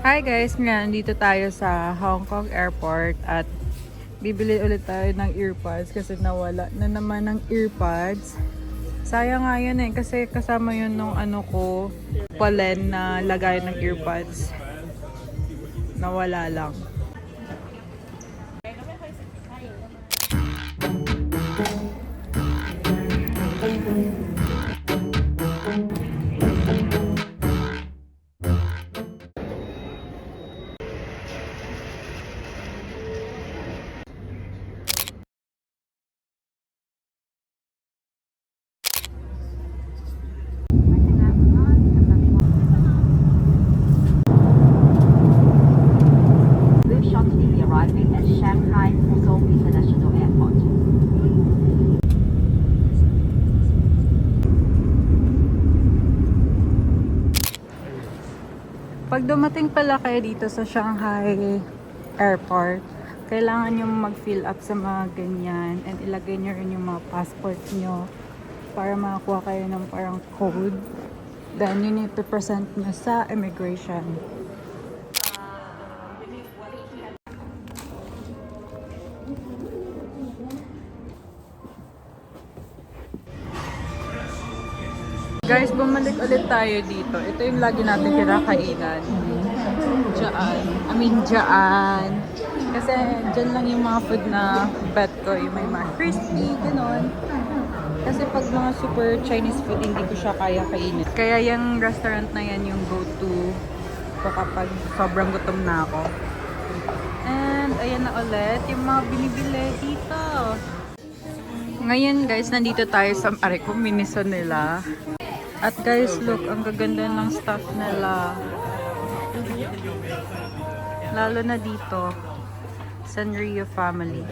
Hi guys, ngayon dito tayo sa Hong Kong Airport at bibili ulit tayo ng earpods kasi nawala na naman ng earpods. Sayang nga yun kasi kasama yun nung palen na lagay ng earpods. Nawala lang. We'll shortly be arriving at Shanghai Pudong International Airport. Pag dumating pala kayo dito sa Shanghai Airport, kailangan nyo mag-fill up sa mga ganyan and ilagay nyo rin yung mga passport nyo para makakuha kayo ng parang code. Then you need to present nyo sa immigration. Guys, bumalik ulit tayo dito. Ito yung lagi natin kinakainan. Diyan. Kasi dyan lang yung mga food na bet ko. Yung may mga crispy, gano'n. Kasi pag mga super Chinese food, hindi ko siya kaya kainin. Kaya yung restaurant na yan yung go-to ko kapag sobrang gutom na ako. And ayan na ulit yung mga binibili dito. Ngayon guys, nandito tayo sa Miniso nila. At guys, look, ang gaganda ng stuff nila. Lalo na dito, Sanrio family.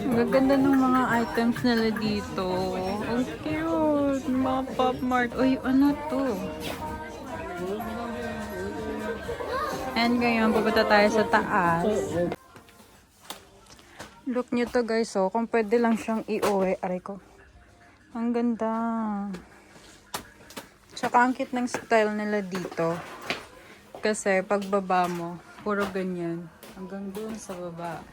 Ang gaganda ng mga items nila dito. Ang cute! Mga Pop Mart. Uy, ano to? And ngayon, pupunta tayo sa taas. Look nyo to guys, oh. Kung pwede lang siyang i-uwi. Aray ko. Ang ganda. Tsaka ang cute ng style nila dito. Kasi pagbaba mo, puro ganyan. Hanggang doon sa baba.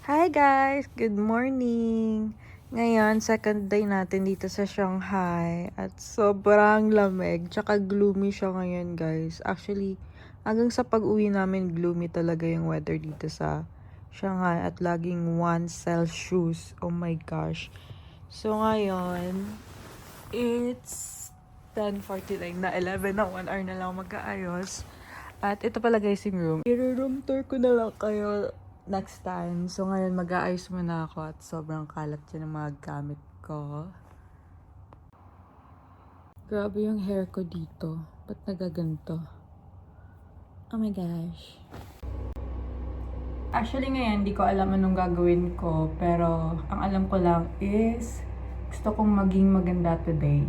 Hi guys! Good morning! Ngayon, second day natin dito sa Shanghai at sobrang lamig. Tsaka gloomy siya ngayon guys. Actually, hanggang sa pag-uwi namin, gloomy talaga yung weather dito sa Shanghai at laging 1 Celsius. Oh my gosh! So ngayon, it's 10:49 na 11 na 1 hour na lang mag-aayos. At ito pala guys yung room. I-room tour ko na lang kayo next time. So ngayon mag-aayos muna ako at sobrang kalat dyan ng mga gamit ko. Grabe yung hair ko dito. Ba't nagaganto? Oh my gosh. Actually ngayon, hindi ko alam anong gagawin ko. Pero ang alam ko lang is gusto kong maging maganda today.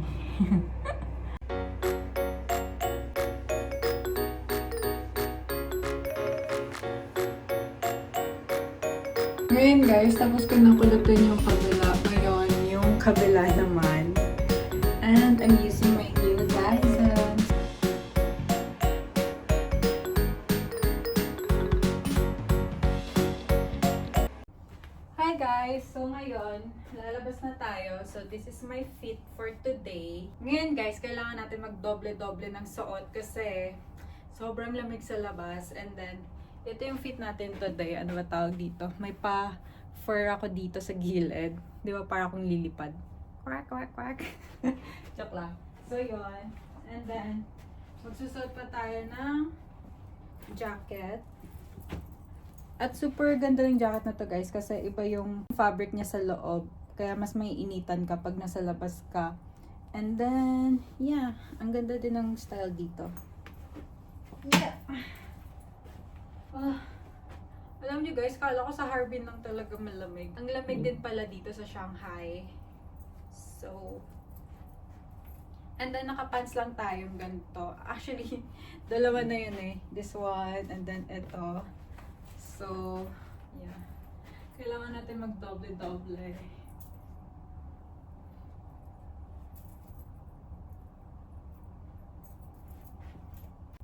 Ngayon guys, tapos ko na kulutin yung kabila. Ngayon, yung kabila naman. And I'm using my new Dyson. Hi guys! So ngayon, lalabas na tayo. So this is my fit for today. Ngayon guys, kailangan natin magdoble-doble ng suot kasi sobrang lamig sa labas. And then, ito yung fit natin today. Ano ba tawag dito? May pa-fur ako dito sa gilid. Di ba para akong lilipad? Quack, quack, quack. Joke lang. So, yun. And then, magsusuot pa tayo ng jacket. At super ganda ng jacket na to guys kasi iba yung fabric niya sa loob. Kaya mas may initan kapag nasa labas ka. And then, yeah, ang ganda din ng style dito. Yeah. Alam niyo guys, kala ko sa Harbin lang talaga malamig. Ang lamig din pala dito sa Shanghai. So, and then nakapants lang tayong ganito. Actually, dalawa na yun eh. This one, and then ito. So, yeah. Kailangan natin mag-doble-doble.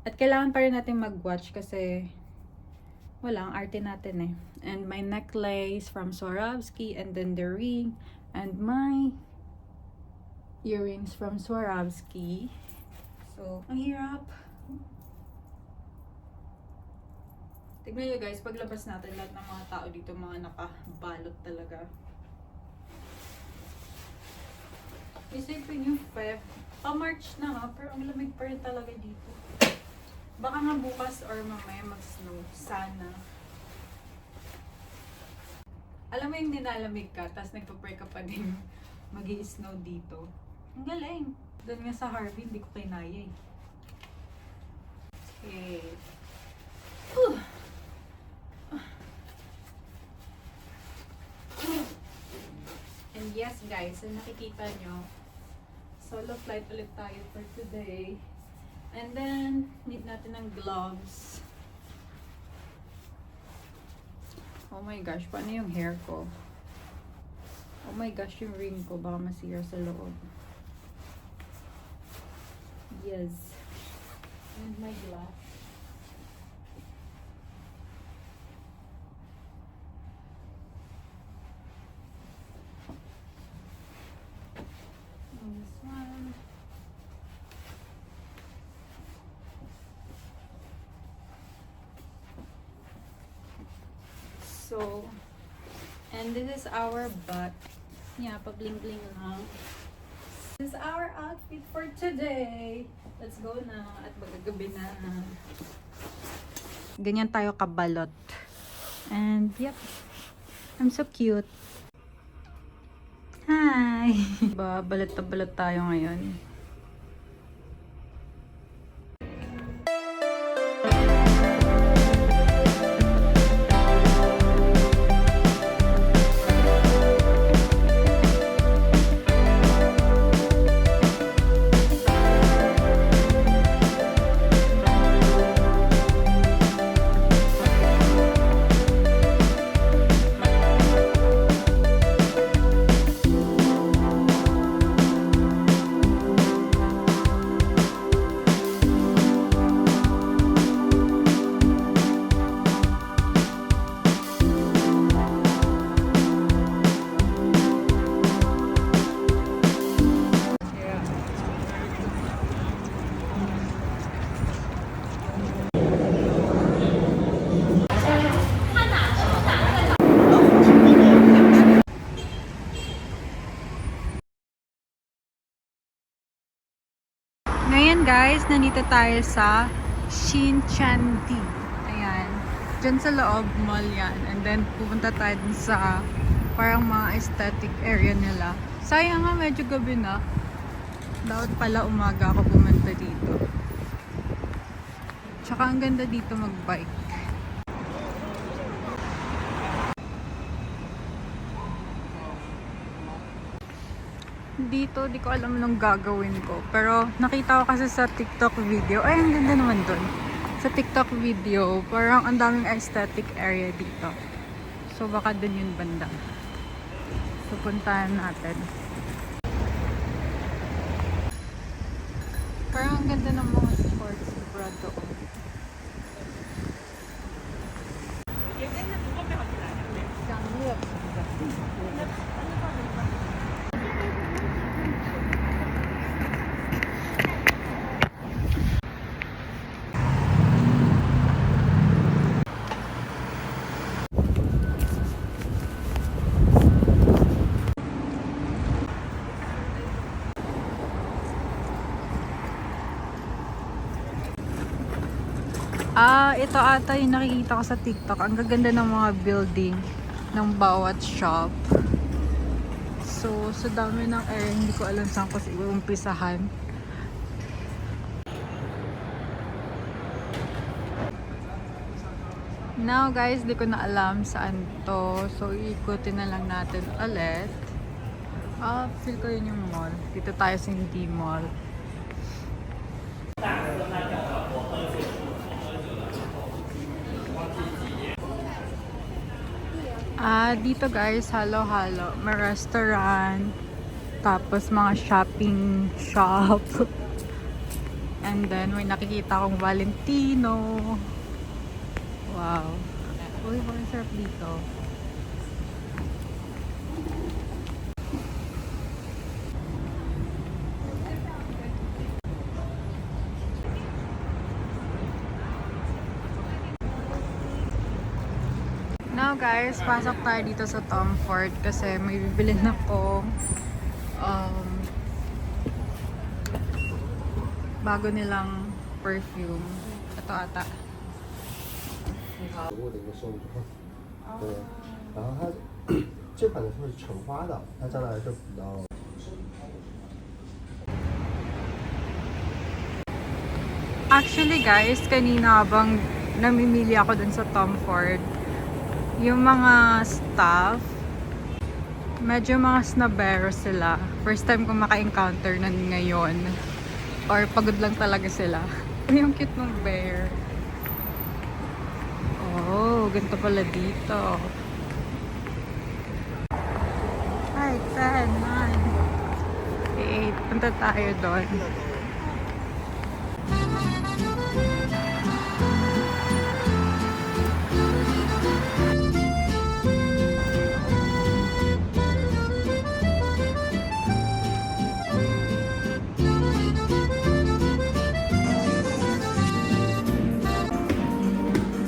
At kailangan pa rin natin mag-watch kasi wala, ang arte natin eh. And my necklace from Swarovski, and then the ring, and my earrings from Swarovski. So, ang hirap. Tignan nyo guys, paglabas natin, lahat ng mga tao dito, mga nakabalot talaga. Isipin yung Feb, pa-March na nga, pero ang lamig pa rin talaga dito. Baka nga bukas or mamaya mag-snow. Sana. Alam mo yung nilalamig ka, tapos nagpa-pray ka pa din mag-i-snow dito. Ang galing. Doon nga sa Harvey, hindi ko kinaya eh. Okay. And yes guys, so nakikita nyo, solo flight ulit tayo for today. And then, need natin ng gloves. Oh my gosh, paano yung hair ko? Oh my gosh, yung ring ko, baka masira sa loob. Yes. And my glass. And this one. So, and this is our bag. Yeah, pa-bling-bling lang. This is our outfit for today. Let's go na at magagabi na. Ganyan tayo kabalot. And yep, I'm so cute. Hi! Balot na balot tayo ngayon. Ngayon guys, nandito tayo sa Xintiandi. Ayan. Diyan sa loob, mall yan. And then, pupunta tayo dun sa parang mga aesthetic area nila. Sayang nga, medyo gabi na. Dapat pala umaga ako pumunta dito. Tsaka ang ganda dito mag-bike. Dito, di ko alam nung gagawin ko. Pero nakita ko kasi sa TikTok video. Ay, ang ganda naman dun. Sa TikTok video, parang ang daming aesthetic area dito. So baka dun yung banda. So puntahan natin. Parang ang ganda ng mga sports bra doon. Ito ata yung nakikita ko sa TikTok. Ang gaganda ng mga building ng bawat shop. So, sa dami ng air, hindi ko alam saan ko umpisahan. Now guys, di ko na alam saan to. So, iikutin na lang natin ulit. Feel ko yun yung mall. Dito tayo sa hindi mall. Dito guys, halo-halo. May restaurant. Tapos mga shopping shop. And then, may nakikita akong Valentino. Wow. Uy, parang sarap dito. Now guys, pasok tayo dito sa Tom Ford kasi may bibilin akong bago nilang perfume. Ito ata. 我的一个手指头，对，然后它这款呢是橙花的，它相对来说比较。 Actually guys, kanina habang namimili ako dun sa Tom Ford, yung mga staff, medyo mga snobero sila. First time ko maka-encounter nun ngayon. Or pagod lang talaga sila. Yung cute ng bear. Oh, ganito pala dito. Ay, 10, 9, 8. Punta tayo doon.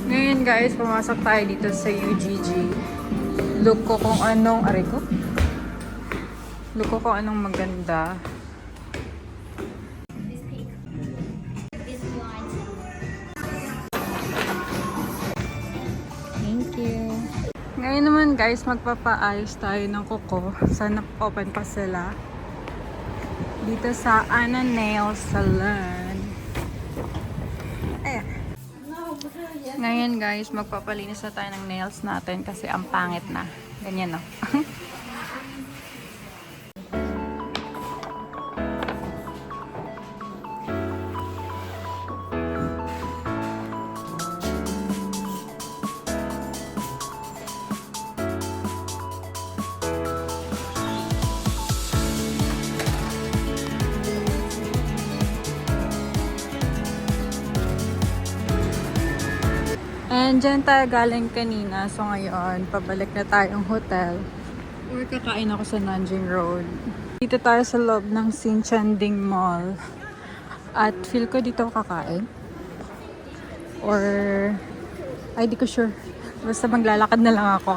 Ngayon guys, pumasok tayo dito sa UGG. Look ko kung anong, aray ko? Look ko kung anong maganda. This pink. This one. Thank you. Ngayon naman guys, magpapaayos tayo ng kuko. Sana open pa sila. Dito sa Anna Nail Salon. Ngayon guys, magpapalinis na tayo ng nails natin kasi ang pangit na. Ganyan no. And dyan tayo galing kanina. So ngayon, pabalik na tayong hotel. Or kakain ako sa Nanjing Road. Dito tayo sa loob ng Sinchanding Mall. At feel ko dito ako kakain. Or, ay di ko sure. Basta maglalakad na lang ako.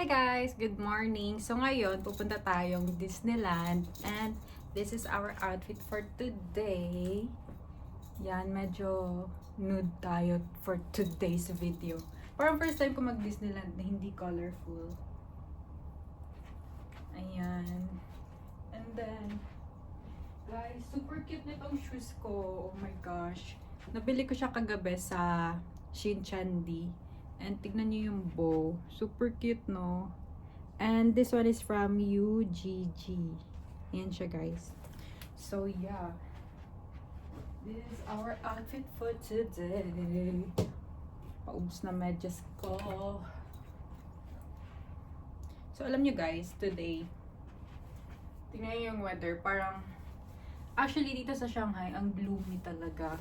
Hi guys! Good morning! So ngayon, pupunta tayong Disneyland and this is our outfit for today. Yan, medyo nude tayo for today's video. Parang first time ko mag-Disneyland na hindi colorful. Ayan. And then, guys, super cute nitong shoes ko. Oh my gosh. Nabili ko siya kagabi sa Shinchandi. And tignan nyo yung bow. Super cute, no? And this one is from UGG. Ayan siya, guys. So, yeah. This is our outfit for today. Paubos na medyas ko. So, alam nyo, guys, today, tingnan nyo yung weather. Parang, actually, dito sa Shanghai, ang gloomy talaga.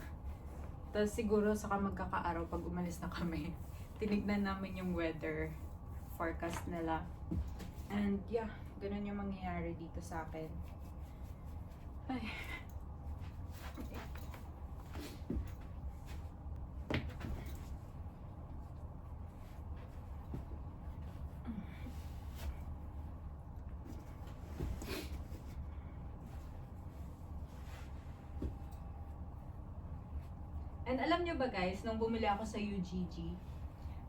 Tapos, siguro, saka magkakaaraw pag umalis na kami. Tinignan namin yung weather forecast nila. And yeah, ganun yung mangyayari dito sa akin. Ay. And alam nyo ba guys, nung bumili ako sa UGG,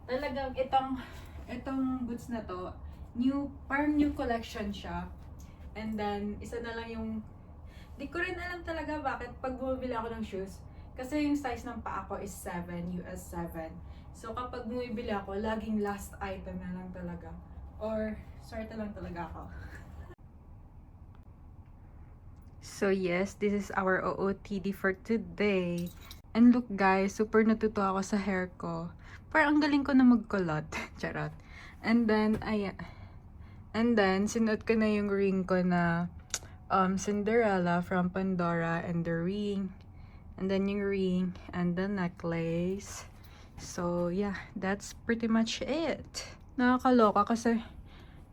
talagang itong boots na to, parang new collection siya. And then, isa na lang yung, di ko rin alam talaga bakit pag bumibili ako ng shoes. Kasi yung size ng paa ko is 7, US 7. So, kapag bumibili ako, laging last item na lang talaga. Or, swerte lang talaga ako. So, yes, this is our OOTD for today. And look guys, super natutuwa ako sa hair ko. Parang ang galing ko na magkulot. Charot. And then, ayan. And then, sinuot ko na yung ring ko na Cinderella from Pandora and the ring. And then yung ring and the necklace. So, yeah. That's pretty much it. Nakakaloka kasi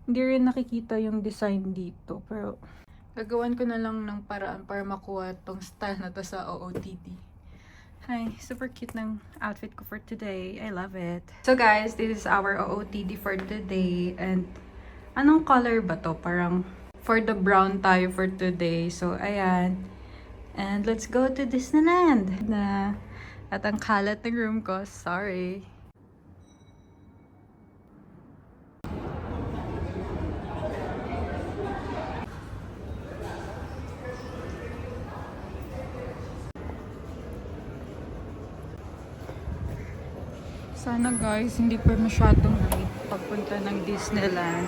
hindi rin nakikita yung design dito. Pero, gagawan ko na lang ng paraan para makuha tong style na to sa OOTD. Hi, super cute ng outfit ko for today. I love it. So guys, this is our OOTD for today. And anong color ba to? Parang for the brown tayo for today. So ayan. And let's go to Disneyland. At ang kalat ng room ko. Sorry. Sana guys, hindi pa masyadong late pagpunta ng Disneyland.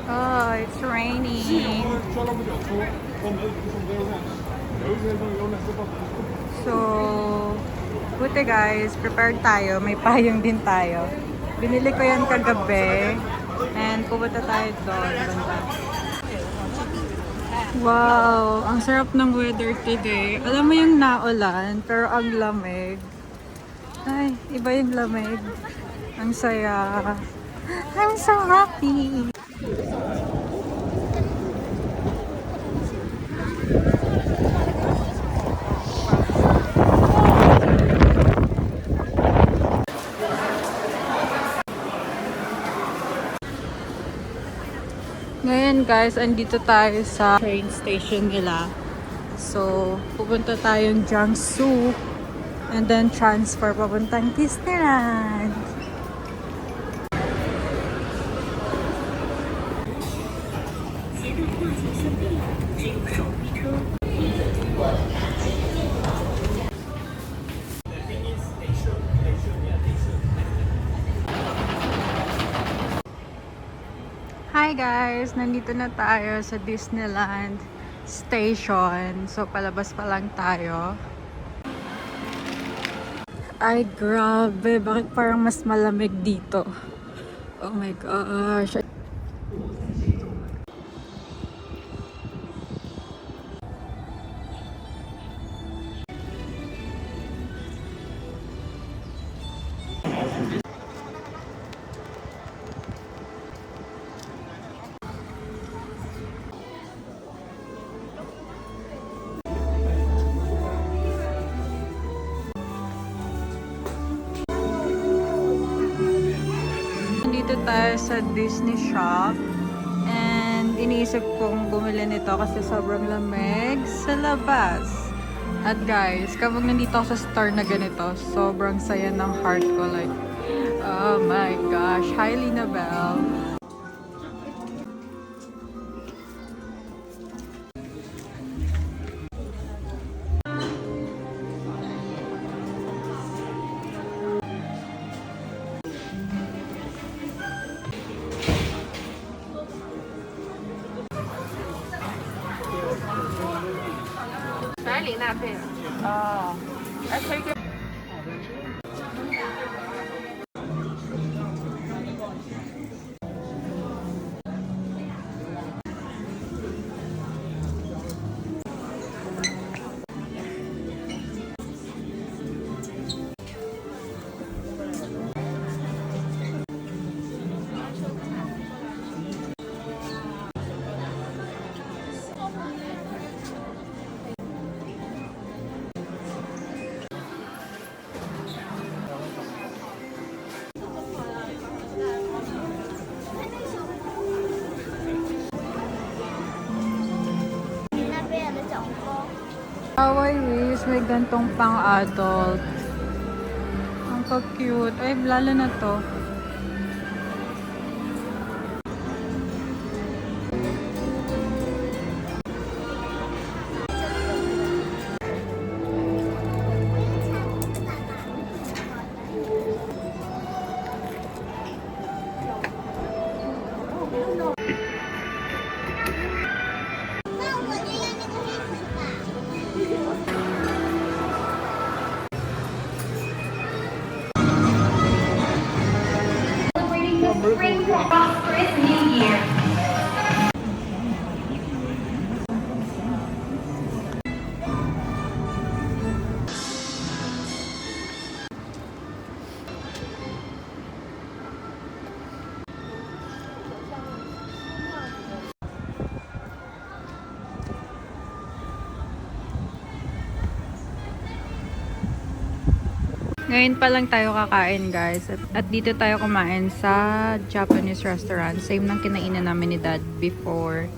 Oh, it's raining. So, buti guys, prepared tayo. May payong din tayo. Binili ko yan kagabi. And pupunta tayo doon. Banda. Wow, ang sarap ng weather today. Alam mo yung naulan, pero ang lamig. Ay, iba yung lamig. Ang saya. I'm so happy. Ngayon guys, andito tayo sa train station nila. So, pupunta tayong Jiangsu and then transfer papuntang Disneyland. Hi guys! Nandito na tayo sa Disneyland Station. So, palabas pa lang tayo. Ay, grabe! Bakit parang mas malamig dito? Oh my gosh! tayo sa Disney shop. And iniisip kong bumili nito kasi sobrang lamig sa labas. At guys, kapag nandito ako sa store na ganito, sobrang saya ng heart ko. Like, oh my gosh. Hi, Linabel. How I wish may gantong pang-adult. Ang cute. Ay, lalo na to. Prosperous New Year. Ngayon pa lang tayo kakain, guys. At dito tayo kumain sa Japanese restaurant. Same ng kinainan namin ni Dad before.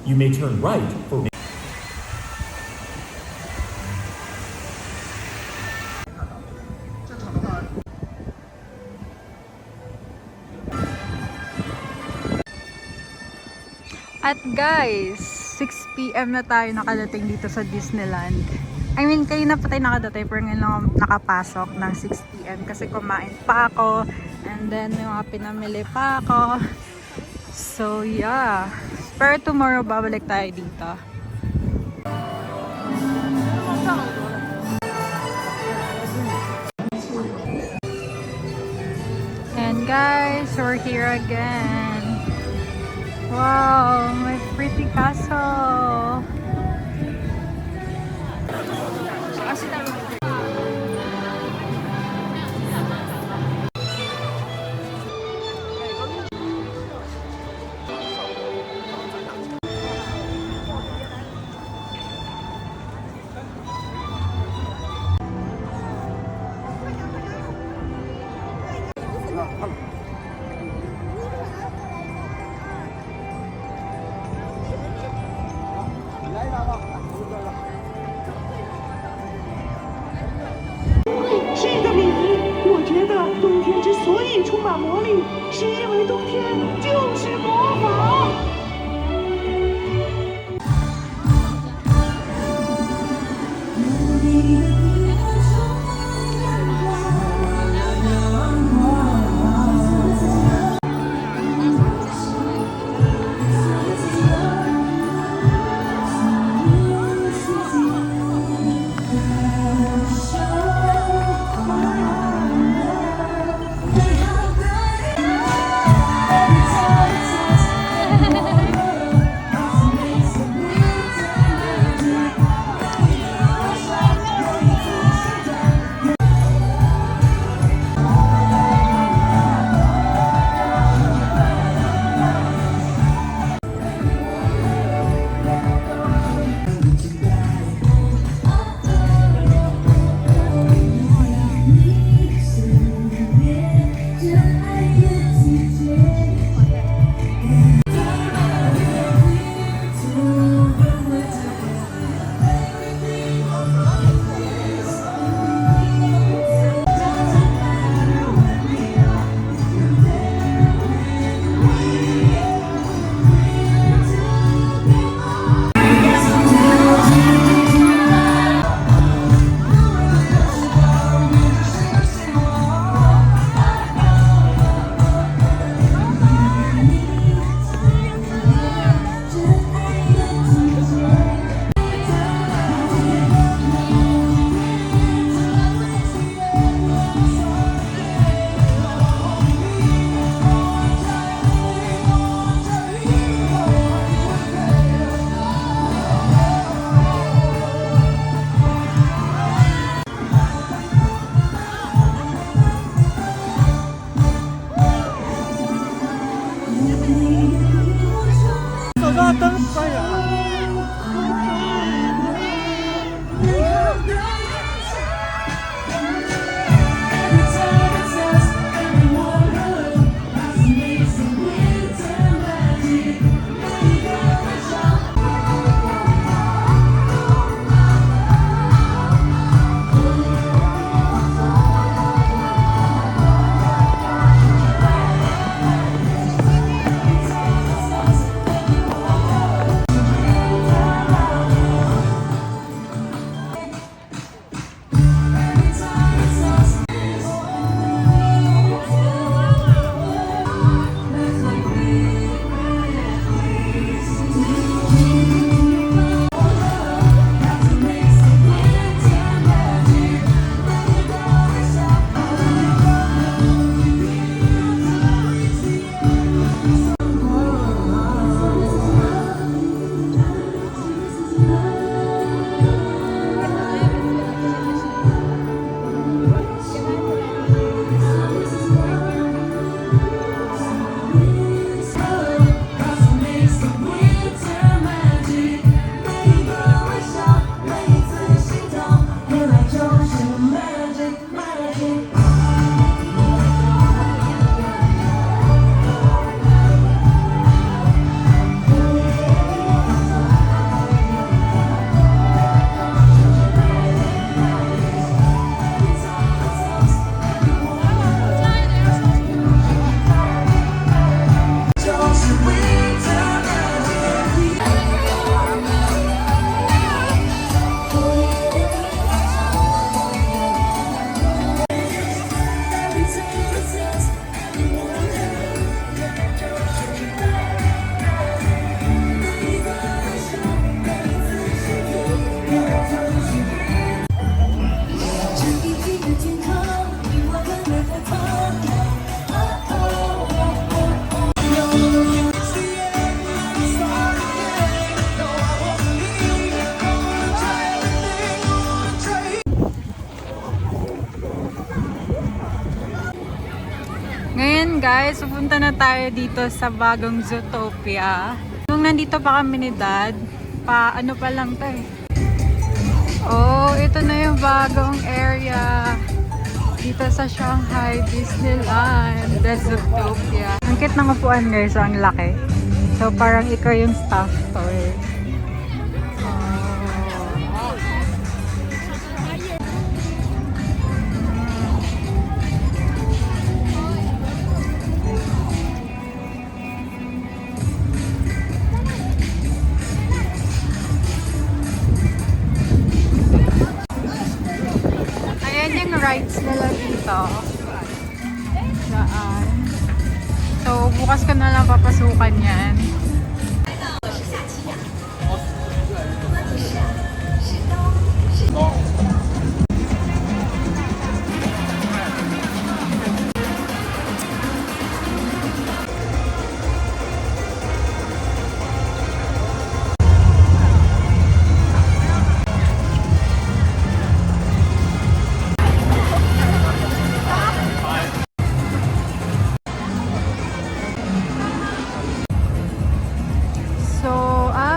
You may turn right for At guys, 6 PM na tayo nakadating dito sa Disneyland. I mean, kayo na pa tayo nakadating pero ngayon lang ako nakapasok ng 6 PM kasi kumain pa ako and then may mga pinamili pa ako. So yeah, pero tomorrow babalik tayo dito. And guys, we're here again. Wow, my pretty castle. bata pa yan. Ngayon guys, pupunta na tayo dito sa bagong Zootopia. Nung nandito pa kami ni Dad, ano pa lang to eh. Oh, ito na yung bagong area dito sa Shanghai Disneyland, the Zootopia. Ang cute ng upuan guys, ang laki. So parang ikaw yung staff toy. Rides nila dito. Saan? So, bukas ko na lang papasukan yan.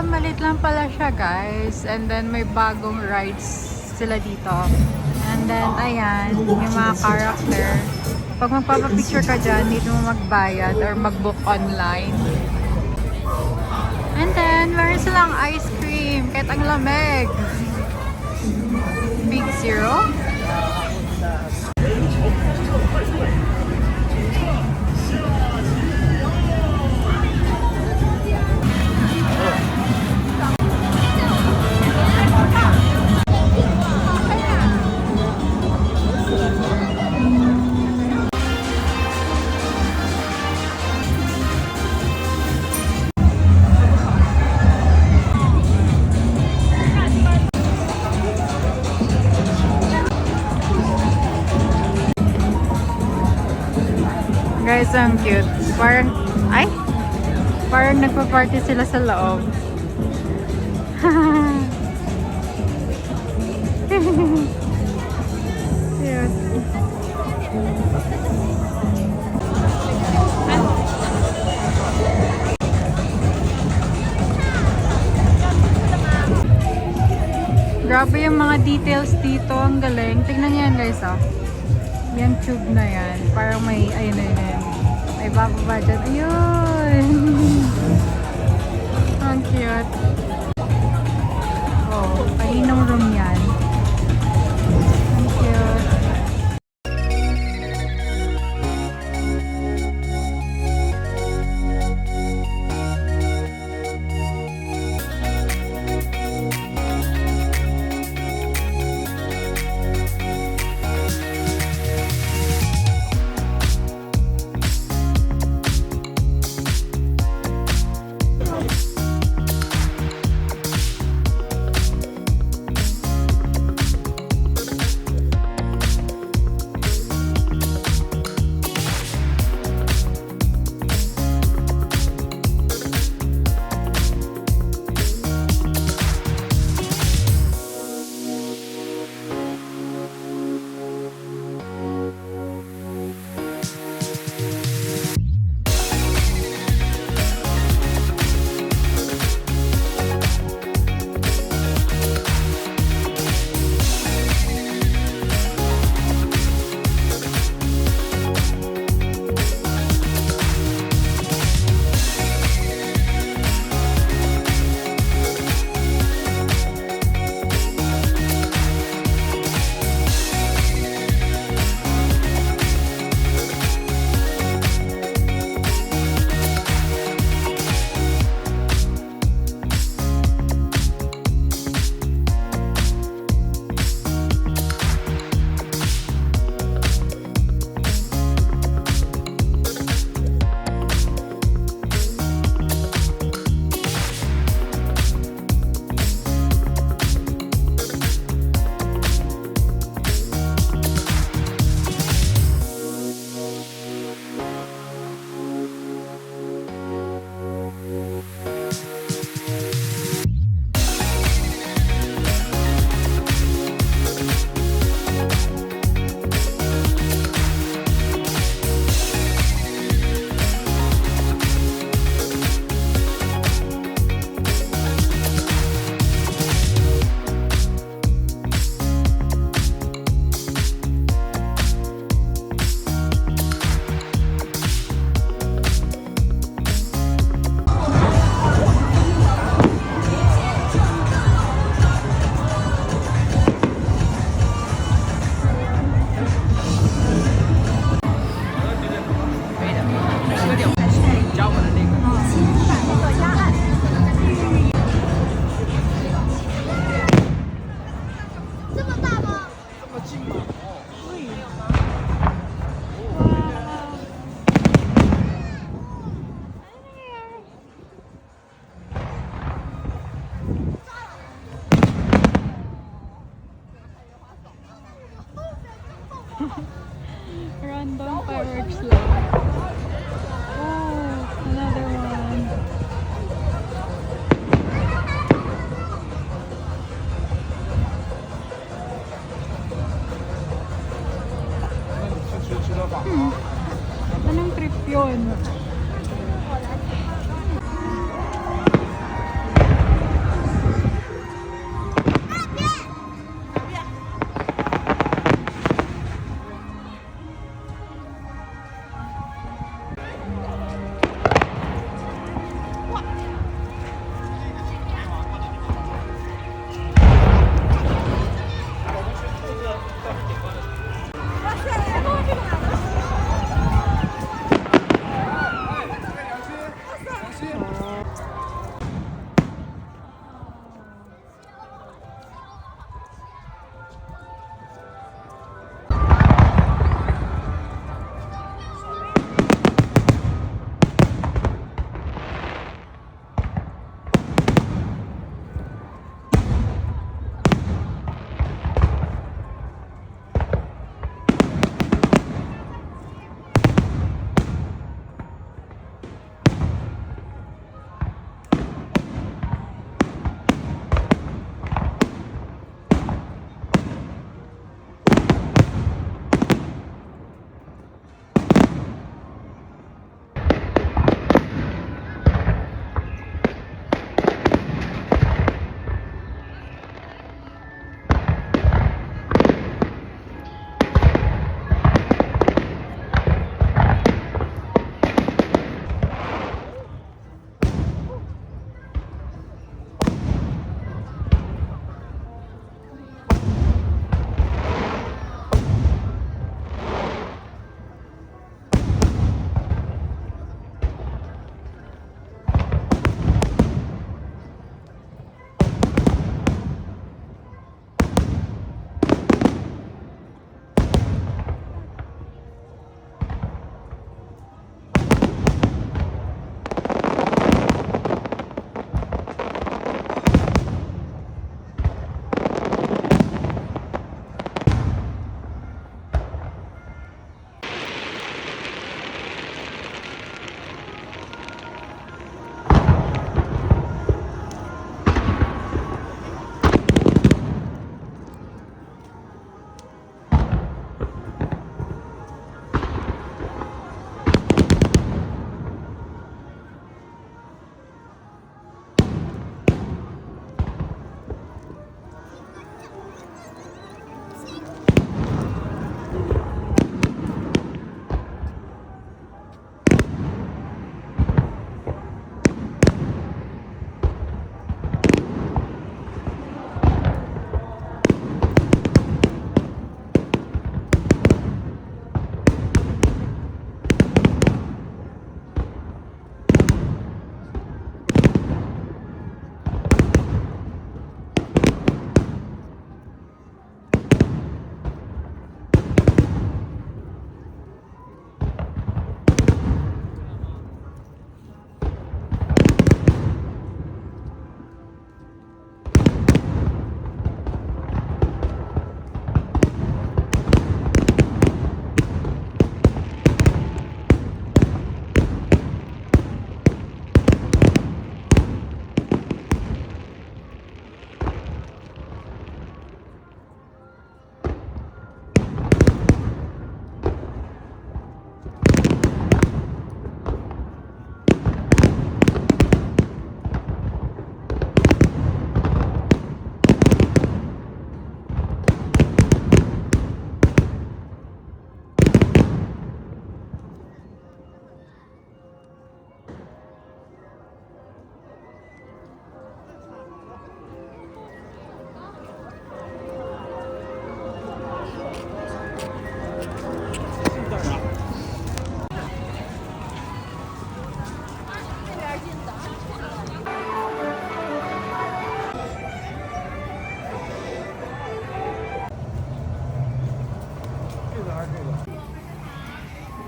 Malit lang pala siya guys, and then may bagong rides sila dito, and then ayan, may mga character. Pag magpapapicture ka dyan, need mo magbayad or mag-book online. And then meron silang ice cream kahit ang lamig. Big Zero. Guys, ang cute. Parang nagpa-party sila sa loob. Cute. Grabe yung mga details dito. Ang galing. Tingnan niyo yan guys, oh. Yung tube na yan. Parang may, ayun na yun. May bababa dyan. Ayun! Ang cute. Oh, kaninong room yan. Ang cute.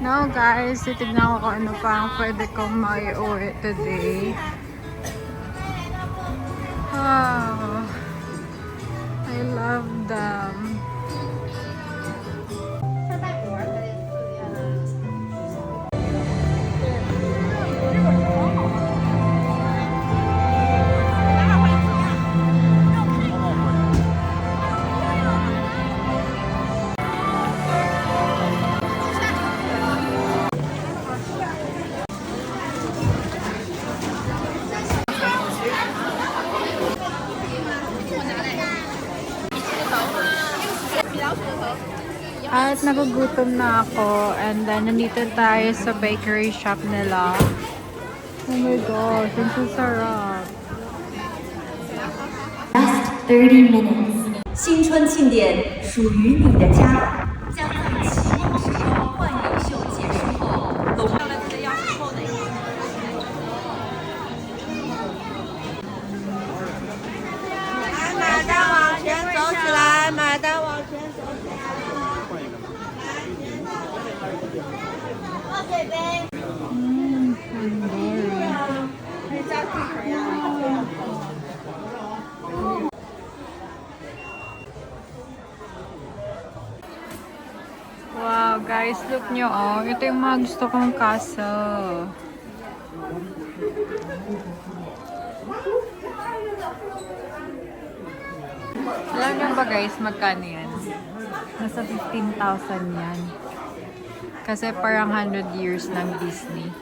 Now guys, titignan ko kung ano pa ang pwede kong mai-uwi today. Oh, I love them. At nagugutom na ako. And then, nandito tayo sa bakery shop nila. Oh my gosh, ang sasarap. Last 30 minutes. 新春庆典属于你的家。将在期末时刻万有秀结束后，龙上来自己要是后的。马单往前走起来，马单往前走起来。喝水杯。Wow, guys, look nyo, oh. Ito yung mga gusto kong kaso. Alam nyo ba guys, magkano yan? Nasa 15,000 yan. Kasi parang 100 years ng Disney.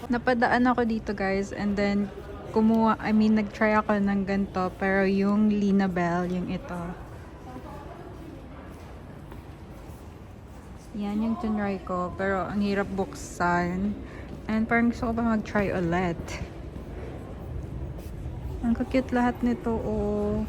Napadaan ako dito guys, and then nag-try ako ng ganito, pero yung Lina Bell, yung ito. Yan yung tinry ko, pero ang hirap buksan. And parang gusto ko pa mag-try ulit. Ang cute lahat nito, oh.